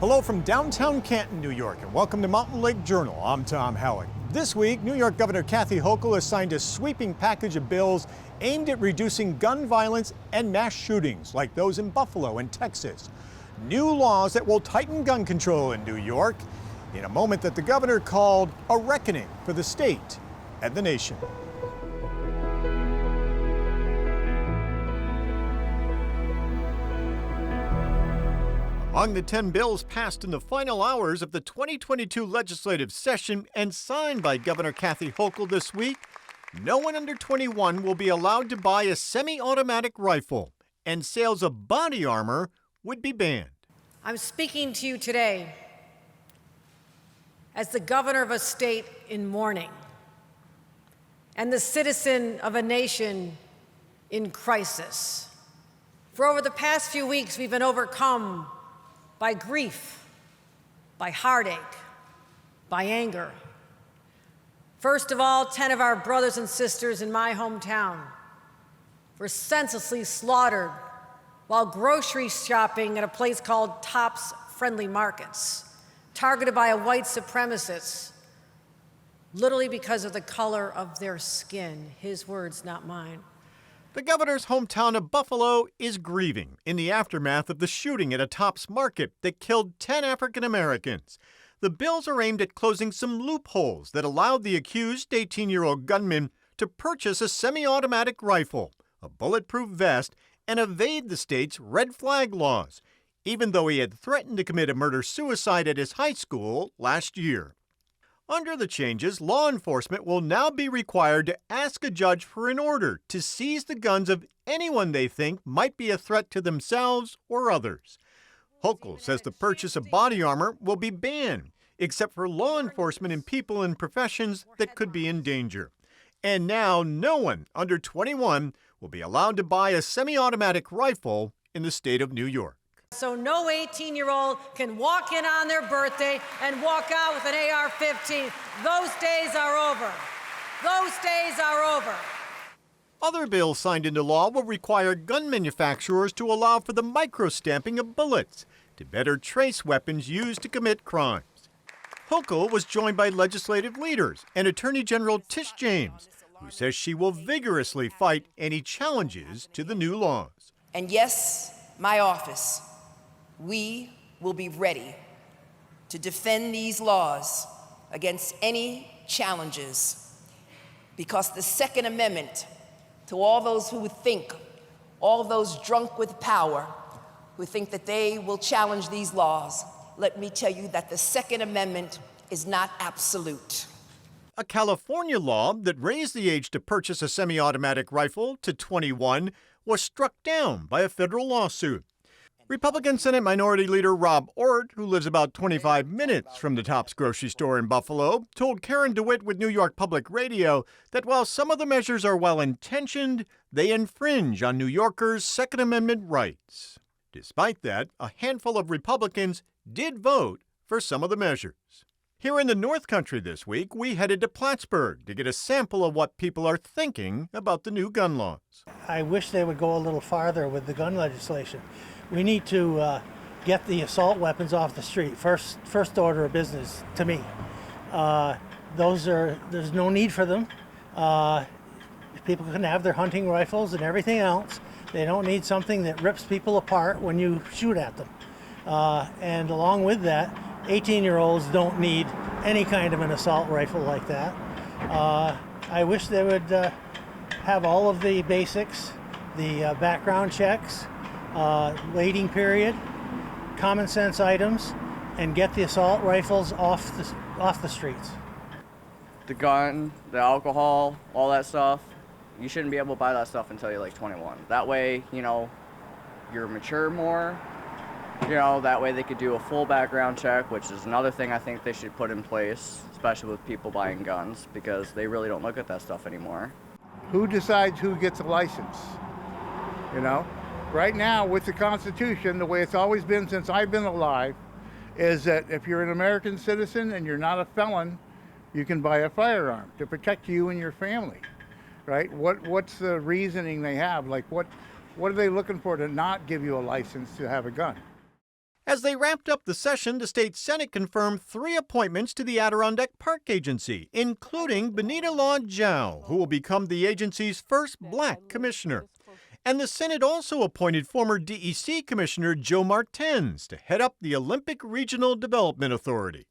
Hello from downtown Canton, New York, and welcome to Mountain Lake Journal. I'm Tom Halleck. This week, New York Governor Kathy Hochul has signed a sweeping package of bills aimed at reducing gun violence and mass shootings like those in Buffalo and Texas. New laws that will tighten gun control in New York in a moment that the governor called a reckoning for the state and the nation. Among the 10 bills passed in the final hours of the 2022 legislative session and signed by Governor Kathy Hochul this week, no one under 21 will be allowed to buy a semi-automatic rifle, and sales of body armor would be banned. I'm speaking to you today as the governor of a state in mourning and the citizen of a nation in crisis. For over the past few weeks, we've been overcome by grief, by heartache, by anger. First of all, 10 of our brothers and sisters in my hometown were senselessly slaughtered while grocery shopping at a place called Tops Friendly Markets, targeted by a white supremacist, literally because of the color of their skin. His words, not mine. The governor's hometown of Buffalo is grieving in the aftermath of the shooting at a Tops market that killed 10 African Americans. The bills are aimed at closing some loopholes that allowed the accused 18-year-old gunman to purchase a semi-automatic rifle, a bulletproof vest, and evade the state's red flag laws, even though he had threatened to commit a murder-suicide at his high school last year. Under the changes, law enforcement will now be required to ask a judge for an order to seize the guns of anyone they think might be a threat to themselves or others. Hochul says the purchase of body armor will be banned, except for law enforcement and people in professions that could be in danger. And now no one under 21 will be allowed to buy a semi-automatic rifle in the state of New York. So no 18-year-old can walk in on their birthday and walk out with an AR-15. Those days are over. Those days are over. Other bills signed into law will require gun manufacturers to allow for the micro-stamping of bullets to better trace weapons used to commit crimes. Hochul was joined by legislative leaders and Attorney General Tish James, who says she will vigorously fight any challenges to the new laws. And yes, my office, we will be ready to defend these laws against any challenges, because the Second Amendment, to all those who think, all those drunk with power, who think that they will challenge these laws, let me tell you that the Second Amendment is not absolute. A California law that raised the age to purchase a semi-automatic rifle to 21 was struck down by a federal lawsuit. Republican Senate Minority Leader Rob Ortt, who lives about 25 minutes from the Tops grocery store in Buffalo, told Karen DeWitt with New York Public Radio that while some of the measures are well-intentioned, they infringe on New Yorkers' Second Amendment rights. Despite that, a handful of Republicans did vote for some of the measures. Here in the North Country this week, we headed to Plattsburgh to get a sample of what people are thinking about the new gun laws. I wish they would go a little farther with the gun legislation. We need to get the assault weapons off the street. First order of business to me. There's no need for them. People can have their hunting rifles and everything else. They don't need something that rips people apart when you shoot at them. And along with that, 18-year-olds don't need any kind of an assault rifle like that. I wish they would have all of the basics, the background checks, waiting period, common sense items, and get the assault rifles off the streets. The gun, the alcohol, all that stuff, you shouldn't be able to buy that stuff until you're like 21. That way, you're mature more. That way they could do a full background check, which is another thing I think they should put in place, especially with people buying guns, because they really don't look at that stuff anymore. Who decides who gets a license? Right now, with the Constitution, the way it's always been since I've been alive, is that if you're an American citizen and you're not a felon, you can buy a firearm to protect you and your family, right? What's the reasoning they have? Like, what are they looking for to not give you a license to have a gun? As they wrapped up the session, the state Senate confirmed 3 appointments to the Adirondack Park Agency, including Benita Law Zhao, who will become the agency's first black commissioner. And the Senate also appointed former DEC Commissioner Joe Martens to head up the Olympic Regional Development Authority.